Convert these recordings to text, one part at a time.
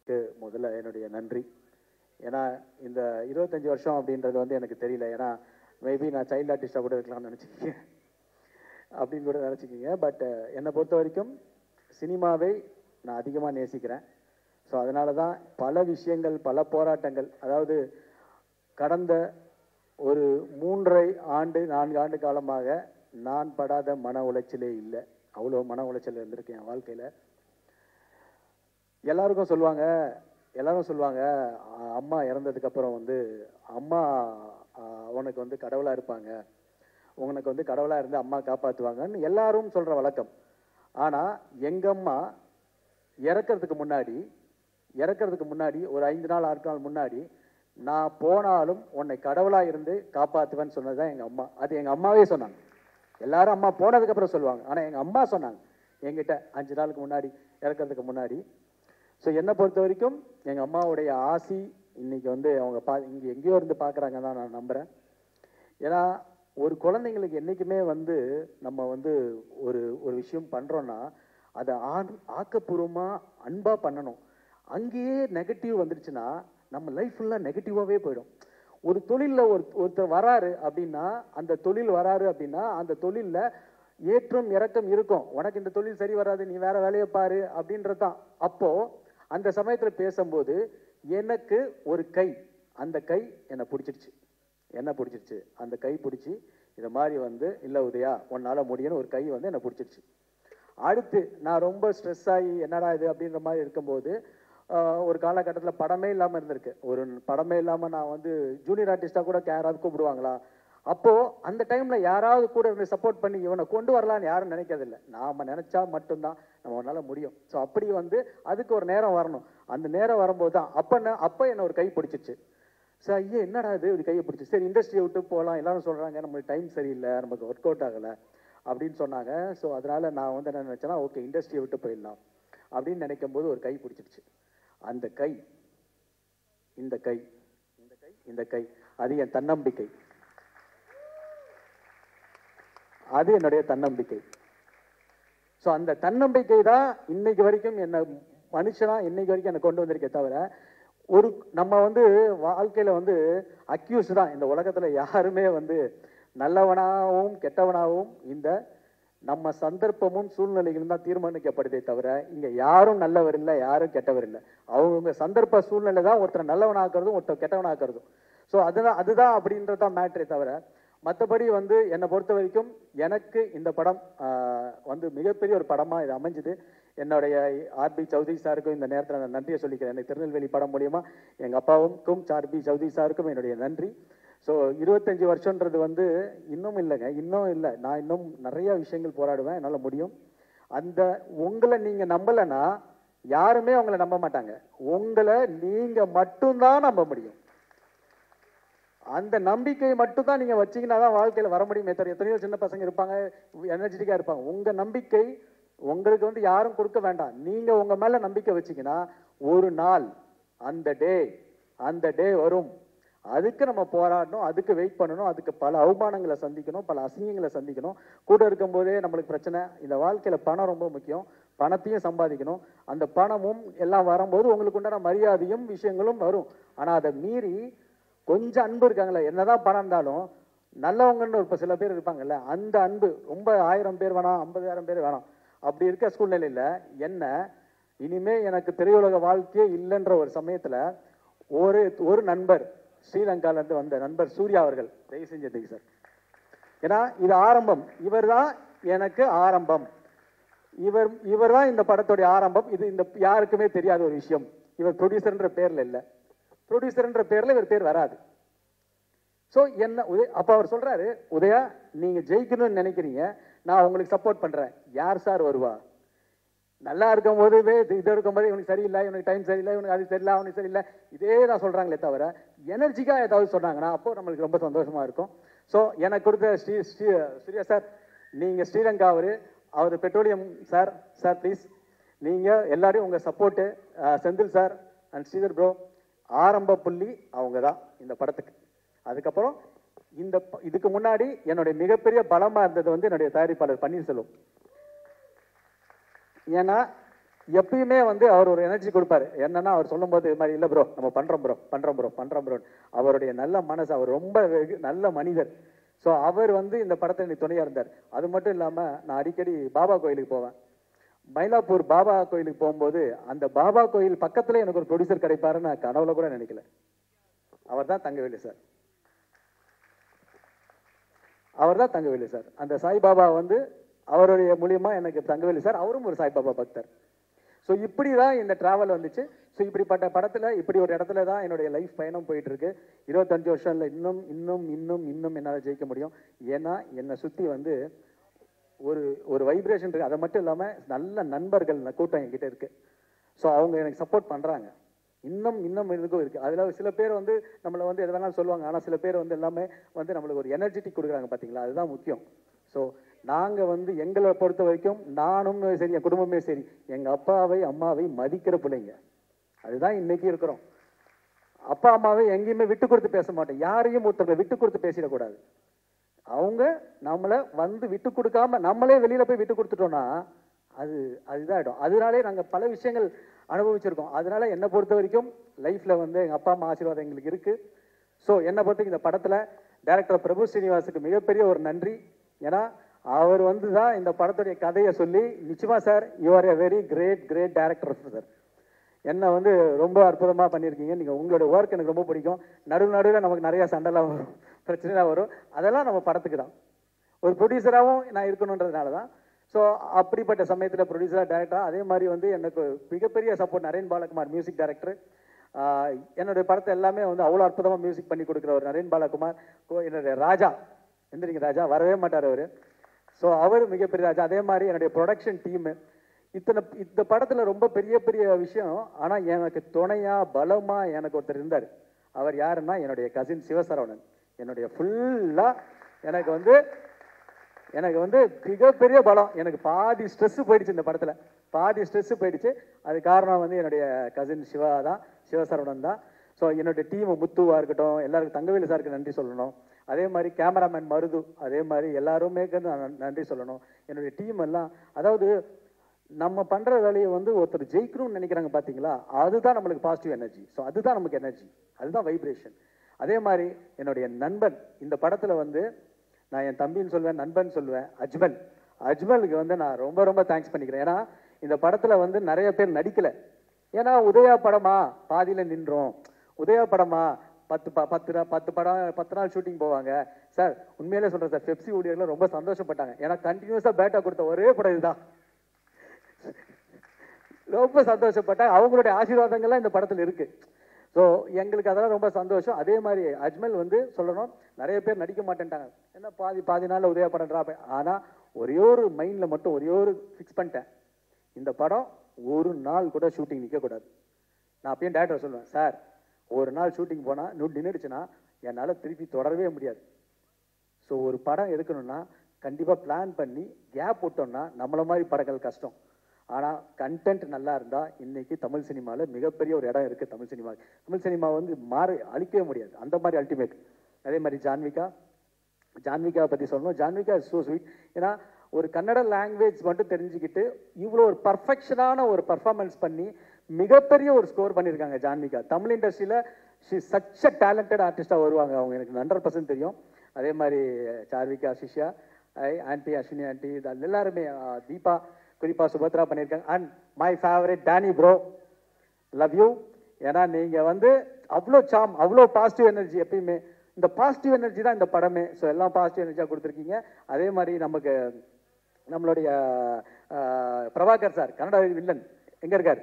கொடுத்ததுக்கு முதல்ல என்னுடைய நன்றி. ஏன்னா இந்த 25 வருஷம் அப்படின்றது வந்து எனக்கு தெரியல. ஏன்னா மேபி நான் சைல்டு ஆர்டிஸ்டாக கூட இருக்கலாம்னு நினச்சிக்கிங்க அப்படின்னு கூட நினச்சிக்கிங்க. பட் என்னை பொறுத்த வரைக்கும் சினிமாவை நான் அதிகமாக நேசிக்கிறேன். ஸோ அதனால தான் பல விஷயங்கள், பல போராட்டங்கள், அதாவது கடந்த ஒரு 3.5 ஆண்டு காலமாக நான் படாத மன உளைச்சலே இல்லை. அவ்வளோ மன உளைச்சல் இருந்திருக்கு என் வாழ்க்கையில். எல்லாரும் சொல்லுவாங்க அம்மா இறந்ததுக்கப்புறம் வந்து அம்மா உனக்கு வந்து கடவுளாக இருப்பாங்க, உனக்கு வந்து கடவுளாக இருந்து அம்மா காப்பாற்றுவாங்கன்னு எல்லாரும் சொல்கிற வழக்கம். ஆனால் எங்கள் அம்மா இறக்கிறதுக்கு முன்னாடி ஒரு 5 நாள் 6 நாள் முன்னாடி நான் போனாலும் உன்னை கடவுளாக இருந்து காப்பாற்றுவேன்னு சொன்னது தான் எங்கள் அம்மா. அது எங்கள் அம்மாவே சொன்னாங்க. எல்லாரும் அம்மா போனதுக்கப்புறம் சொல்லுவாங்க, ஆனால் எங்கள் அம்மா சொன்னாங்க என்கிட்ட 5 நாளுக்கு முன்னாடி, இறக்கிறதுக்கு முன்னாடி. ஸோ என்னை பொறுத்த வரைக்கும் எங்கள் அம்மாவுடைய ஆசி இன்னைக்கு வந்து அவங்க இங்கே எங்கேயோ இருந்து பார்க்குறாங்க தான் நான் நம்புகிறேன். ஏன்னா ஒரு குழந்தைங்களுக்கு என்றைக்குமே வந்து நம்ம வந்து ஒரு விஷயம் பண்ணுறோன்னா அதை ஆக்கப்பூர்வமாக அன்பாக பண்ணணும். அங்கேயே நெகட்டிவ் வந்துடுச்சுன்னா நம்ம லைஃப் ஃபுல்லாக நெகட்டிவாகவே போயிடும். ஒரு தொழிலில் ஒருத்தர் வராரு அப்படின்னா, அந்த தொழிலில் ஏற்றம் இறக்கம் இருக்கும். உனக்கு இந்த தொழில் சரி வராது, நீ வேற வேலையை பாரு அப்படின்றது தான். அப்போது அந்த சமயத்தில் பேசும்போது எனக்கு ஒரு கை, அந்த கை என்னை பிடிச்சிருச்சு. அந்த கை பிடிச்சி இதை மாதிரி வந்து இல்லை உதயா உன்னால் முடியும்னு ஒரு கை வந்து என்னை பிடிச்சிருச்சு. அடுத்து நான் ரொம்ப ஸ்ட்ரெஸ் ஆகி என்னடா இது அப்படின்ற மாதிரி இருக்கும்போது ஒரு காலகட்டத்தில் படமே இல்லாமல் இருந்திருக்கு. ஒரு படமே இல்லாமல் நான் வந்து ஜூனியர் ஆர்டிஸ்டாக கூட யாராவது கூப்பிடுவாங்களா? அப்போது அந்த டைமில் யாராவது கூட இருந்து சப்போர்ட் பண்ணி இவனை கொண்டு வரலான்னு யாரும் நினைக்கிறதில்ல. நாம் நினச்சா மட்டும்தான் நம்மளால முடியும். ஸோ அப்படி வந்து அதுக்கு ஒரு நேரம் வரணும். அந்த நேரம் வரும்போது தான் அப்போ என்ன ஒரு கை பிடிச்சிச்சு. சார் ஐயா என்னடா இது கையை பிடிச்சி, சரி இண்டஸ்ட்ரியை விட்டு போகலாம், எல்லாரும் சொல்கிறாங்க நம்மளுக்கு டைம் சரியில்லை, நமக்கு ஒர்க் அவுட் ஆகலை அப்படின்னு சொன்னாங்க. ஸோ அதனால் நான் வந்து என்ன நினச்சேன்னா, ஓகே இண்டஸ்ட்ரியை விட்டு போயிடலாம் அப்படின்னு நினைக்கும் போது ஒரு கை பிடிச்சிருச்சு. அந்த கை, இந்த கை அது என் தன்னம்பிக்கை, அது என்னுடைய தன்னம்பிக்கை. ஸோ அந்த தன்னம்பிக்கை தான் இன்னைக்கு வரைக்கும் என்னை மனுஷனா இன்னைக்கு வரைக்கும் என்னை கொண்டு வந்திருக்கே தவிர, நம்ம வந்து வாழ்க்கையில் வந்து அக்யூஸ் தான். இந்த உலகத்தில் யாருமே வந்து நல்லவனாகவும் கெட்டவனாகவும் இந்த நம்ம சந்தர்ப்பமும் சூழ்நிலைகளும் தான் தீர்மானிக்கப்படுதே தவிர இங்கே யாரும் நல்லவர் இல்லை, யாரும் கெட்டவர் இல்லை. அவங்க சந்தர்ப்ப சூழ்நிலை தான் ஒருத்தரை நல்லவனாக்குறதும் ஒருத்தர் கெட்டவனாக்குறதும். ஸோ அதுதான் அப்படின்றது தான் மேட்ரே தவிர, மற்றபடி வந்து என்னை பொறுத்த வரைக்கும் எனக்கு இந்த படம் வந்து மிகப்பெரிய ஒரு படமாக இது அமைஞ்சுது. என்னுடைய ஆர்பி சௌத்ரி சாருக்கும் இந்த நேரத்தில் நான் நன்றியை சொல்லிக்கிறேன். எனக்கு திருநெல்வேலி படம் மூலியமாக எங்கள் அப்பாவுக்கும் ஆர்பி சௌத்ரி சாருக்கும் என்னுடைய நன்றி. ஸோ 25 வருஷன்றது வந்து இன்னும் இல்லை. நான் இன்னும் நிறைய விஷயங்கள் போராடுவேன், என்னால் முடியும். அந்த உங்களை நீங்கள் நம்பலைன்னா யாருமே உங்களை நம்ப மாட்டாங்க. உங்களை நீங்கள் மட்டும்தான் நம்ப முடியும். அந்த நம்பிக்கையை மட்டும் தான் நீங்கள் வச்சிங்கன்னா தான் வாழ்க்கையில் வர முடியும். எத்தனையோ சின்ன பசங்க இருப்பாங்க, எனர்ஜெட்டிக்காக இருப்பாங்க. உங்கள் நம்பிக்கை உங்களுக்கு வந்து யாரும் கொடுக்க வேண்டாம். நீங்கள் உங்கள் மேலே நம்பிக்கை வச்சிங்கன்னா ஒரு நாள் அந்த டே வரும். அதுக்கு நம்ம போராடணும், அதுக்கு வெயிட் பண்ணணும், அதுக்கு பல அவமானங்களை சந்திக்கணும், பல அசிங்கங்களை சந்திக்கணும். கூட இருக்கும்போதே நம்மளுக்கு பிரச்சனை. இந்த வாழ்க்கையில் பணம் ரொம்ப முக்கியம். பணத்தையும் சம்பாதிக்கணும். அந்த பணமும் எல்லாம் வரும்போது உங்களுக்கு உண்டான மரியாதையும் விஷயங்களும் வரும். ஆனால் அதை மீறி கொஞ்சம் அன்பு இருக்காங்களே, என்னதான் பணம் இருந்தாலும் நல்லவங்கன்னு ஒரு சில பேர் இருப்பாங்கல்ல, அந்த அன்பு ரொம்ப 1000 பேர் வேணாம், 50,000 பேர் வேணாம். அப்படி இருக்க சூழ்நிலையில் என்ன இனிமே எனக்கு திரையுலக வாழ்க்கையே இல்லைன்ற ஒரு சமயத்தில் ஒரு நண்பர் ஸ்ரீலங்காலேருந்து வந்த நண்பர் சூர்யா அவர்கள், தயவு செஞ்சு சார், ஏன்னா இது ஆரம்பம், இவர் தான் எனக்கு ஆரம்பம், இவர் தான் இந்த படத்துடைய ஆரம்பம். இது இந்த யாருக்குமே தெரியாத ஒரு விஷயம். இவர் ப்ரொடியூசர்ன்ற பேர்ல இல்லை, ப்ரொடியூசர்ன்ற பேர்ல இவர் பேர் வராது. ஸோ என்ன அப்போ அவர் சொல்றாரு, உதயா நீங்க ஜெயிக்கணும்னு நினைக்கிறீங்க, நான் உங்களுக்கு சப்போர்ட் பண்றேன். யார் சார் வருவா? நல்லா இருக்கும் போது இது இருக்கும்போது இவனுக்கு சரியில்லை, இவனுக்கு டைம் சரியில்லை, இவனுக்கு அது சரியில்லை, அவனுக்கு சரியில்லை, இதே தான் சொல்றாங்களே தவிர எனர்ஜிக்காக ஏதாவது சொன்னாங்கன்னா அப்போ நம்மளுக்கு ரொம்ப சந்தோஷமா இருக்கும். ஸோ எனக்கு கொடுத்த சூர்யா சார், நீங்க ஸ்ரீலங்கா அவர் பெட்ரோலியம் சார் ப்ளீஸ் நீங்கள் எல்லாரையும் உங்கள் support, Senthil sir and Sridhar bro, ஆரம்ப புள்ளி அவங்க தான் இந்த படத்துக்கு. அதுக்கப்புறம் இதுக்கு முன்னாடி என்னுடைய மிகப்பெரிய பலமாக இருந்தது வந்து என்னுடைய தயாரிப்பாளர் பன்னீர்செல்வம். ஏன்னா எப்பயுமே வந்து அவர் ஒரு எனர்ஜி கொடுப்பாரு. என்னன்னா அவர் சொல்லும் போது இது மாதிரி இல்லை ப்ரோ நம்ம பண்றோம் ப்ரோ அவருடைய நல்ல மனசு, அவர் ரொம்ப நல்ல மனிதர். ஸோ அவர் வந்து இந்த படத்தை எனக்கு துணையா இருந்தார். அது மட்டும் இல்லாம நான் அடிக்கடி பாபா கோயிலுக்கு போவேன். மயிலாப்பூர் பாபா கோயிலுக்கு போகும்போது அந்த பாபா கோயில் பக்கத்துல எனக்கு ஒரு ப்ரொடியூசர் கிடைப்பாருன்னு நான் கனவுல கூட நினைக்கல. அவர் தான் தங்கவேலு சார். அந்த சாய்பாபா வந்து அவருடைய மூலியமா எனக்கு தங்கவேலு சார், அவரும் ஒரு சாய்பாபா பக்தர். ஸோ இப்படி தான் இந்த டிராவல் வந்துச்சு. ஸோ இப்படிப்பட்ட படத்தில் இப்படி ஒரு இடத்துல தான் என்னுடைய லைஃப் பயணம் போயிட்டு இருக்கு. 25 வருஷம்ல இன்னும் இன்னும் இன்னும் இன்னும் என்னால் ஜெயிக்க முடியும். ஏன்னா என்னை சுற்றி வந்து ஒரு ஒரு வைப்ரேஷன் இருக்கு. அதை மட்டும் இல்லாமல் நல்ல நண்பர்கள் கூட்டம் என்கிட்ட இருக்கு. ஸோ அவங்க எனக்கு சப்போர்ட் பண்ணுறாங்க. இன்னும் இன்னும் இதுக்கும் இருக்குது. அதில் சில பேர் வந்து நம்மளை வந்து எது வேணாலும் சொல்லுவாங்க. ஆனால் சில பேர் வந்து எல்லாமே வந்து நம்மளுக்கு ஒரு எனர்ஜெட்டிக் கொடுக்குறாங்க பார்த்தீங்களா, அதுதான் முக்கியம். ஸோ நாங்கள் வந்து எங்களை பொறுத்த வரைக்கும் நானும் சரி என் குடும்பமே சரி எங்கள் அப்பாவை அம்மாவை மதிக்கிற பிள்ளைங்க. அதுதான் இன்னைக்கு இருக்கிறோம். அப்பா அம்மாவை எங்கேயுமே விட்டு கொடுத்து பேச மாட்டோம். யாரையும் ஒருத்தவங்க விட்டு கொடுத்து பேசிடக்கூடாது. அவங்க நம்மளை வந்து விட்டு கொடுக்காம நம்மளே வெளியில போய் விட்டு கொடுத்துட்டோம்னா அதுதான். அதனாலே நாங்கள் பல விஷயங்கள் அனுபவிச்சிருக்கோம். அதனால என்னை பொறுத்த வரைக்கும் லைஃப்ல வந்து எங்கள் அப்பா அம்மா ஆசீர்வாதம் எங்களுக்கு இருக்கு. ஸோ என்னை பொறுத்த இந்த படத்தில் டைரக்டர் பிரபு ஸ்ரீனிவாசுக்கு மிகப்பெரிய ஒரு நன்றி. ஏன்னா அவர் வந்து தான் இந்த படத்துடைய கதையை சொல்லி நிச்சயமா sir you are a very great director sir. என்னை வந்து ரொம்ப அற்புதமாக பண்ணியிருக்கீங்க. நீங்கள் உங்களுடைய ஒர்க் எனக்கு ரொம்ப பிடிக்கும். நடுவில் நமக்கு நிறையா சண்டைலாம் வரும், பிரச்சனைலாம் வரும். அதெல்லாம் நம்ம படத்துக்கு தான். ஒரு ப்ரொடியூசராகவும் நான் இருக்கணுன்றதுனால தான். ஸோ அப்படிப்பட்ட சமயத்தில் ப்ரொடியூசராக டைரக்டராக அதே மாதிரி வந்து எனக்கு மிகப்பெரிய support Naren Balakumar music director. என்னுடைய படத்தை எல்லாமே வந்து அவ்வளோ அற்புதமாக மியூசிக் பண்ணி கொடுக்குற ஒரு நரேன் பாலகுமார். என்னுடைய ராஜா எந்திரிங்க ராஜா வரவே மாட்டார் அவர். ஸோ அவர் மிகப்பெரிய ராஜா. அதே மாதிரி என்னுடைய ப்ரொடக்ஷன் டீமு இந்த படத்தில் ரொம்ப பெரிய விஷயம். ஆனால் எனக்கு துணையா பலமா எனக்கு ஒருத்தர் இருந்தார். அவர் யாருன்னா என்னுடைய கசின் சிவசரவணன். என்னுடைய ஃபுல்லாக எனக்கு வந்து மிகப்பெரிய பலம். எனக்கு பாதி ஸ்ட்ரெஸ் போயிடுச்சு இந்த படத்தில், பாதி ஸ்ட்ரெஸ் போயிடுச்சு. அது காரணம் வந்து என்னுடைய கசின் சிவசரவணன் தான். ஸோ என்னுடைய டீம் முத்துவா இருக்கட்டும், எல்லாருக்கும் தங்கவேலு சாருக்கு நன்றி சொல்லணும். அதே மாதிரி கேமராமேன் மருது, அதே மாதிரி எல்லாருமே நன்றி சொல்லணும். என்னுடைய டீம் எல்லாம், அதாவது நம்ம பண்ற வேலையை வந்து ஒருத்தர் ஜெயிக்கணும்னு நினைக்கிறாங்க பார்த்தீங்களா, அதுதான் நம்மளுக்கு பாசிட்டிவ் எனர்ஜி. ஸோ அதுதான் நமக்கு எனர்ஜி, அதுதான் வைப்ரேஷன். அதே மாதிரி என்னுடைய நண்பன் இந்த படத்துல வந்து நான் என் தம்பின்னு சொல்வேன், நண்பன் சொல்லுவேன், அஜ்மலுக்கு வந்து நான் ரொம்ப தேங்க்ஸ் பண்ணிக்கிறேன். ஏன்னா இந்த படத்துல வந்து நிறைய பேர் நடிக்கல. ஏன்னா உதயா படமா பாதியில நின்றோம், உதயா படமா 10 நாள் ஷூட்டிங் போவாங்க சார். உண்மையிலே சொல்றேன் சார், பெப்சி ஊழியர்கள் ரொம்ப சந்தோஷப்பட்டாங்க. ஏன்னா கண்டினியூஸா பேட்டா கொடுத்த ஒரே படம் இதுதான். ரொம்ப சந்தோஷப்பட்டாங்க. அவங்களுடைய ஆசீர்வாதங்கள்லாம் இந்த படத்துல இருக்கு. ஸோ எங்களுக்கு அதெல்லாம் ரொம்ப சந்தோஷம். அதே மாதிரி அஜ்மல் வந்து சொல்லணும், நிறைய பேர் நடிக்க மாட்டேன்ட்டாங்க. என்ன பாதி நாள்ல உதயா படம் ட்ராப். ஆனா ஒரே ஒரு மைண்ட்ல மட்டும் ஒரே ஒரு ஃபிக்ஸ் பண்ணிட்டேன், இந்த படம் ஒரு நாள் கூட ஷூட்டிங் நிற்க கூடாது. நான் அப்பயும் டேரக்டர் சொல்லுவேன், சார் ஒரு நாள் ஷூட்டிங் போனா நின்றுடுச்சுன்னா என்னால் திருப்பி தொடரவே முடியாது. ஸோ ஒரு படம் எடுக்கணும்னா கண்டிப்பா பிளான் பண்ணி கேப் விட்டோம்னா நம்மள மாதிரி படங்கள் கஷ்டம். ஆனா கண்டென்ட் நல்லா இருந்தா இன்னைக்கு தமிழ் சினிமால மிகப்பெரிய ஒரு இடம் இருக்கு. தமிழ் சினிமா வந்து அழிக்கவே முடியாது, அந்த மாதிரி அல்டிமேட். அதே மாதிரி ஜான்விகா பத்தி சொல்லணும். Janvika is so sweet. ஏன்னா ஒரு கன்னட லாங்குவேஜ் மட்டும் தெரிஞ்சுக்கிட்டு இவ்வளோ ஒரு பர்ஃபெக்ஷனான ஒரு பர்ஃபார்மன்ஸ் பண்ணி மிகப்பெரிய ஒரு ஸ்கோர் பண்ணியிருக்காங்க ஜான்விகா. தமிழ் இண்டஸ்ட்ரியில ஷி சச் அ டேலண்டட் ஆர்டிஸ்டா வருவாங்க அவங்க, எனக்கு 100% தெரியும். அதே மாதிரி சார்விகா, சிஷ்யா, ஆன்டி, அஸ்வினி ஆன்டி, எல்லாருமே, தீபா, குறிப்பா சுபத்ரா பண்ணியிருக்காங்க. And my favourite Danny bro, love you. ஏன்னா நீங்க வந்து அவ்வளோ சாம், அவ்வளோ பாசிட்டிவ் எனர்ஜி. எப்பயுமே இந்த பாசிட்டிவ் எனர்ஜி தான் இந்த படமே. ஸோ எல்லாம் பாசிட்டிவ் எனர்ஜியா கொடுத்துருக்கீங்க. அதே மாதிரி நமக்கு நம்மளுடைய பிரபாகர் சார், கன்னட வில்லன் எங்க இருக்காரு,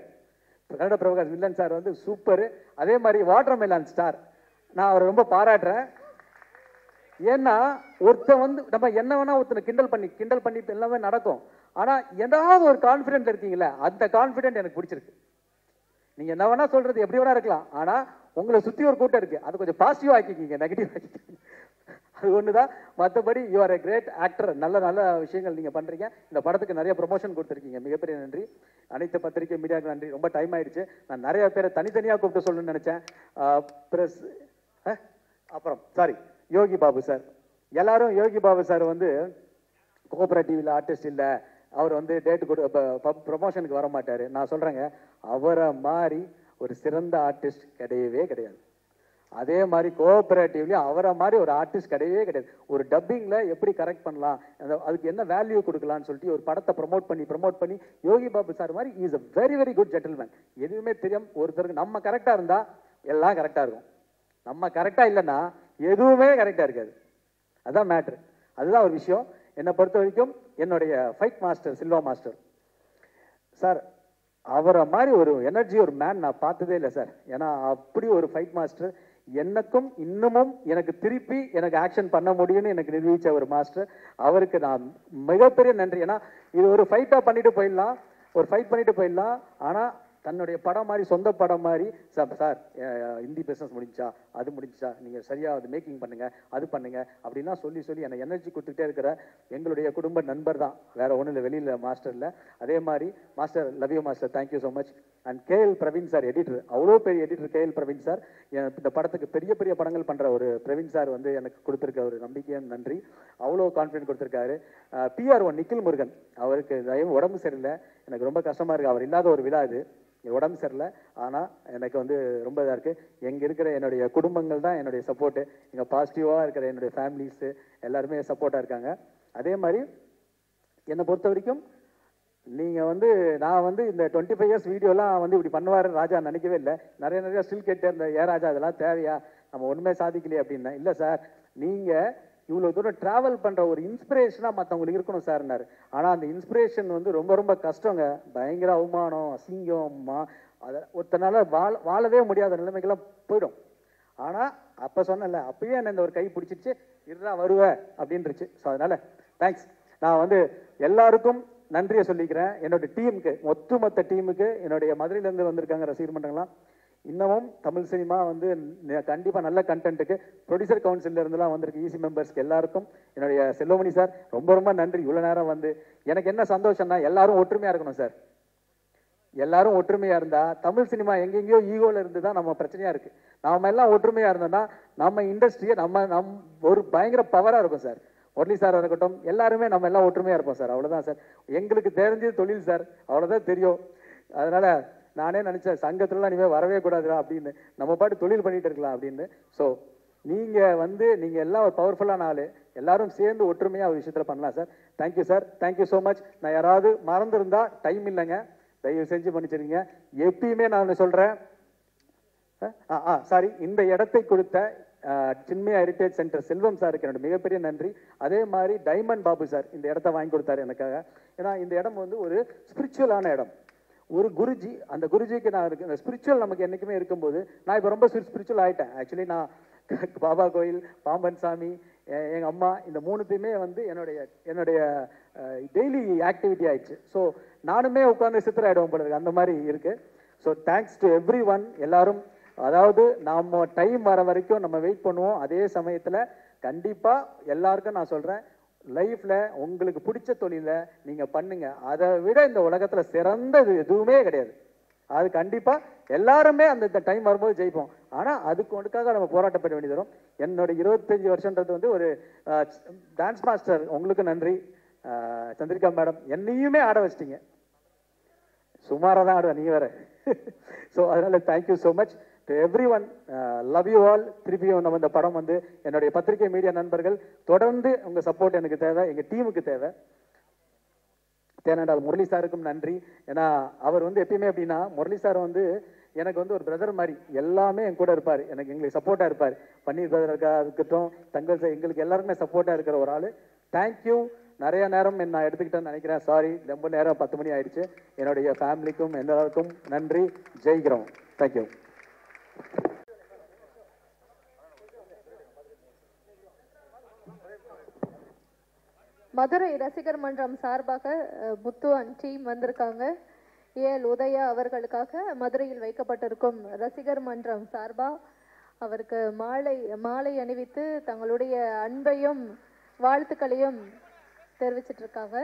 கன்னட பிரபாகர் வில்லன் சார் வந்து சூப்பர். அதே மாதிரி வாட்டர் மெலான் ஸ்டார், நான் அவரை ரொம்ப பாராட்டுறேன். ஏன்னா ஒருத்தன் வந்து நம்ம என்ன வேணா ஒருத்தனை கிண்டல் பண்ணி எல்லாமே நடக்கும். ஆனா ஏதாவது ஒரு கான்பிடென்ட் இருக்கீங்களா, அந்த கான்பிடென்ட் எனக்கு பிடிச்சிருக்கு. நீங்க என்ன வேணா சொல்றது எப்படி வேணா இருக்கலாம், ஆனா உங்களை சுத்தி ஒரு கூட்டம் இருக்கு, அது கொஞ்சம் பாசிட்டிவ் ஆக்கிக்கிங்க, நெகட்டிவ் ஆக்கிக்கிங்க. அது ஒண்ணுதான். மற்றபடி you are a great actor. நல்ல விஷயங்கள் நீங்க பண்றீங்க. இந்த படத்துக்கு நிறைய ப்ரொமோஷன் கொடுத்துருக்கீங்க, மிகப்பெரிய நன்றி. அனைத்து பத்திரிகை மீடியாவுக்கு நன்றி. ரொம்ப டைம் ஆயிடுச்சு. நான் நிறைய பேரை தனித்தனியா கூப்பிட்டு சொல்லணும்னு நினைச்சேன். பிரஸ் அப்புறம் சாரி யோகி பாபு சார். எல்லாரும் யோகி பாபு சார் வந்து கோஆபரேட்டிவ்ல ஆர்டிஸ்ட் இல்லை, அவர் வந்து டேட்டு கொடு ப்ரொமோஷனுக்கு வர மாட்டார். நான் சொல்கிறேங்க, அவரை மாதிரி ஒரு சிறந்த ஆர்டிஸ்ட் கிடையவே கிடையாது. அதே மாதிரி கோஆபரேட்டிவ்லேயும் அவரை மாதிரி ஒரு ஆர்டிஸ்ட் கிடையவே கிடையாது. ஒரு டப்பிங்கில் எப்படி கரெக்ட் பண்ணலாம், அதுக்கு என்ன வேல்யூ கொடுக்கலான்னு சொல்லிட்டு ஒரு படத்தை ப்ரமோட் பண்ணி யோகி பாபு சார் மாதிரி is a very very good gentleman. எதுவுமே தெரியும் ஒருத்தருக்கு நம்ம கரெக்டாக இருந்தால் எல்லாம் கரெக்டாக இருக்கும். நம்ம கரெக்டாக இல்லைன்னா எதுவுமே கரெக்டாக இருக்காது. அதுதான் மேட்ரு, அதுதான் ஒரு விஷயம். என்னை பொறுத்த வரைக்கும் என்னுடைய fight master Silva master sir, அவரை மாதிரி ஒரு எனர்ஜி ஒரு மேன் நான் பார்த்ததே இல்லை சார். ஏன்னா அப்படி ஒரு ஃபைட் மாஸ்டர், எனக்கும் இன்னமும் எனக்கு திருப்பி எனக்கு ஆக்ஷன் பண்ண முடியும்னு எனக்கு நிரூபித்த ஒரு மாஸ்டர். அவருக்கு நான் மிகப்பெரிய நன்றி. ஏன்னா இது ஒரு ஃபைட்டாக பண்ணிட்டு போயிடலாம், ஆனால் தன்னுடைய படம் மாதிரி சொந்த படம் மாதிரி சார் ஹிந்தி பிஸ்னஸ் முடிஞ்சா அது முடிஞ்சா நீங்கள் சரியாக அது மேக்கிங் பண்ணுங்க அது பண்ணுங்க அப்படின்லாம் சொல்லி என்னை எனர்ஜி கொடுத்துட்டே இருக்கிற எங்களுடைய குடும்ப நண்பர் தான், வேற ஒன்றும் இல்லை, வெளியில் மாஸ்டர் இல்லை. அதே மாதிரி master love you master, thank you so much. And KL Praveen sir editor, அவ்வளோ பெரிய எடிட்டர் கேஎல் பிரவீன் சார். இந்த படத்துக்கு பெரிய பெரிய படங்கள் பண்ணுற ஒரு பிரவீன் சார் வந்து எனக்கு கொடுத்துருக்க ஒரு நம்பிக்கையான நன்றி, அவ்வளோ கான்ஃபிடென்ட் கொடுத்துருக்காரு. PR1 நிக்கில் முருகன், அவருக்கு உடம்பு சரியில்லை, எனக்கு ரொம்ப கஷ்டமாக இருக்குது. அவர் இல்லாத ஒரு விழா இது, உடம்பு சரியில்லை, ஆனால் எனக்கு வந்து ரொம்ப இதாக இருக்குது. எங்கே இருக்கிற என்னுடைய குடும்பங்கள் தான் என்னுடைய சப்போர்ட்டு, இங்கே பாசிட்டிவாக இருக்கிற என்னுடைய ஃபேமிலிஸு எல்லாருமே சப்போர்ட்டாக இருக்காங்க. அதே மாதிரி என்னை பொறுத்த வரைக்கும் நீங்கள் வந்து நான் வந்து இந்த 25 இயர்ஸ் வீடியோலாம் வந்து இப்படி பண்ணுவார் ராஜா நினைக்கவே இல்லை. நிறைய ஸ்டில் கேட்டு இருந்த ராஜா அதெல்லாம் தேவையா, நம்ம ஒன்றுமே சாதிக்கலையே அப்படின்னா. இல்லை சார், நீங்கள் இவ்வளோ தூரம் ட்ராவல் பண்ணுற ஒரு இன்ஸ்பிரேஷனாக மற்றவங்களுக்கு இருக்கணும் சார்னாரு. ஆனால் அந்த இன்ஸ்பிரேஷன் வந்து ரொம்ப ரொம்ப கஷ்டங்க, பயங்கர அவமானம் அசிங்கம், அதை ஒருத்தனால வாழவே முடியாத நிலைமைக்கெல்லாம் போயிடும். ஆனால் அப்போ சொன்னல, அப்பயே என்ன இந்த ஒரு கை பிடிச்சிருச்சு, இருடா வருவ அப்படின்ருச்சு. ஸோ அதனால தேங்க்ஸ். நான் வந்து எல்லாருக்கும் நன்றியை சொல்லிக்கிறேன். என்னோட டீமுக்கு, ஒட்டுமொத்த டீமுக்கு, என்னுடைய மதுரையிலேருந்து வந்திருக்காங்க ரசிகர் மன்றங்கள்லாம். இன்னமும் தமிழ் சினிமா வந்து கண்டிப்பாக நல்ல கண்டென்ட்டுக்கு ப்ரொடியூசர் கவுன்சில் இருந்தெல்லாம் வந்திருக்கு ஈசி மெம்பர்ஸ்க்கு எல்லாருக்கும் என்னுடைய செல்வமணி சார் ரொம்ப ரொம்ப நன்றி. இவ்வளோ நேரம் வந்து எனக்கு என்ன சந்தோஷம்னா எல்லாரும் ஒற்றுமையாக இருக்கணும் சார். எல்லாரும் ஒற்றுமையாக இருந்தால் தமிழ் சினிமா எங்கெங்கேயோ ஈகோவில் இருந்து தான் நம்ம பிரச்சனையாக இருக்குது. நாம எல்லாம் ஒற்றுமையாக இருந்தோம்னா நம்ம இண்டஸ்ட்ரியை நம் ஒரு பயங்கர பவராக இருக்கும் சார். முரளி சார் இருக்கட்டும், எல்லாருமே நம்ம எல்லாம் ஒற்றுமையாக இருப்போம் சார். அவ்வளோதான் சார், எங்களுக்கு தெரிஞ்சது தொழில் சார், அவ்வளோதான் தெரியும். அதனால் நானே நினச்சேன் சங்கத்துலலாம் இனிமேல் வரவே கூடாதுடா அப்படின்னு, நம்ம பாட்டு தொழில் பண்ணிட்டு இருக்கலாம் அப்படின்னு. ஸோ நீங்கள் எல்லாம் ஒரு பவர்ஃபுல்லான ஆள், எல்லாரும் சேர்ந்து ஒற்றுமையாக ஒரு விஷயத்தில் பண்ணலாம் sir. Thank you sir, thank you so much. நான் யாராவது மறந்துருந்தா டைம் இல்லைங்க, தயவு செஞ்சு பண்ணிச்சிருங்க. எப்பயுமே நான் சொல்கிறேன், சாரி, இந்த இடத்தை கொடுத்த சின்மயா ஹெரிட்டேஜ் சென்டர் செல்வம் சாருக்கு என்னோட மிகப்பெரிய நன்றி. அதே மாதிரி டைமண்ட் பாபு சார் இந்த இடத்த வாங்கி கொடுத்தாரு எனக்காக. ஏன்னா இந்த இடம் வந்து ஒரு ஸ்பிரிச்சுவலான இடம், ஒரு குருஜி, அந்த குருஜிக்கு நான் இருக்கு. இந்த ஸ்பிரிச்சுவல் நமக்கு என்றைக்குமே இருக்கும்போது நான் இப்போ ரொம்ப ஸ்பிரிச்சுவல் ஆகிட்டேன். ஆக்சுவலி நான் பாபா கோயில், பாம்பன் சாமி, எங்கள் அம்மா, இந்த மூணுத்தையுமே வந்து என்னுடைய டெய்லி ஆக்டிவிட்டி ஆயிடுச்சு. ஸோ நானுமே உட்காந்து சித்திர ஆகிடுவோம் போல இருக்கு, அந்த மாதிரி இருக்கு. So thanks to every one. எல்லாரும், அதாவது நம்ம டைம் வர வரைக்கும் நம்ம வெயிட் பண்ணுவோம். அதே சமயத்தில் கண்டிப்பாக எல்லாருக்கும் நான் சொல்கிறேன், லைஃப்ல உங்களுக்கு பிடிச்ச தொழில நீங்க பண்ணுங்க. அதை விட இந்த உலகத்துல சிறந்தது எதுவுமே கிடையாது. அது கண்டிப்பா எல்லாருமே அந்த டைம் வரும்போது ஜெயிப்போம். ஆனா அதுக்காக நம்ம போராட்டம் பண்ண வேண்டியது வரும். என்னோட 25 வருஷன்றது வந்து ஒரு டான்ஸ் மாஸ்டர், உங்களுக்கு நன்றி. சந்திரிகா மேடம் என்னையுமே ஆட வச்சிட்டீங்க, சுமாராக தான் ஆடுவேன், நீ வேற. ஸோ அதனால thank you so much to every one, love you all. திருப்பியும் நம்ம இந்த படம் வந்து என்னுடைய பத்திரிகை மீடியா நண்பர்கள் தொடர்ந்து உங்க சப்போர்ட் எனக்கு தேவை, எங்க டீமுக்கு தேவை. தேனாண்டால் முரளி சாருக்கும் நன்றி. ஏன்னா அவர் வந்து எப்பயுமே எப்படின்னா, முரளி சார் வந்து எனக்கு வந்து ஒரு பிரதர் மாதிரி, எல்லாமே என் கூட இருப்பார், எங்களுக்கு சப்போர்ட்டா இருப்பார். பன்னீர் பிரதருக்கா இருக்கட்டும், தங்கள் எங்களுக்கு எல்லாருக்குமே சப்போர்ட்டா இருக்கிற ஒரு ஆள். தேங்க்யூ. நிறைய நேரம் நான் எடுத்துக்கிட்டேன்னு நினைக்கிறேன், சாரி. ரொம்ப நேரம் 10 மணி ஆயிடுச்சு. என்னுடைய ஃபேமிலிக்கும் எல்லாருக்கும் நன்றி. ஜெயிக்கிறோம். தேங்க்யூ. மதுரை ரசிகர் மன்றம் சார்பாக முத்து அண்ட் டீம் வந்திருக்காங்க. ஏஎல் உதயா அவர்களுக்காக மதுரையில் வைக்கப்பட்டிருக்கும் ரசிகர் மன்றம் சார்பா அவருக்கு மாலை அணிவித்து தங்களுடைய அன்பையும் வாழ்த்துக்களையும் தெரிவிச்சிட்டு இருக்காங்க.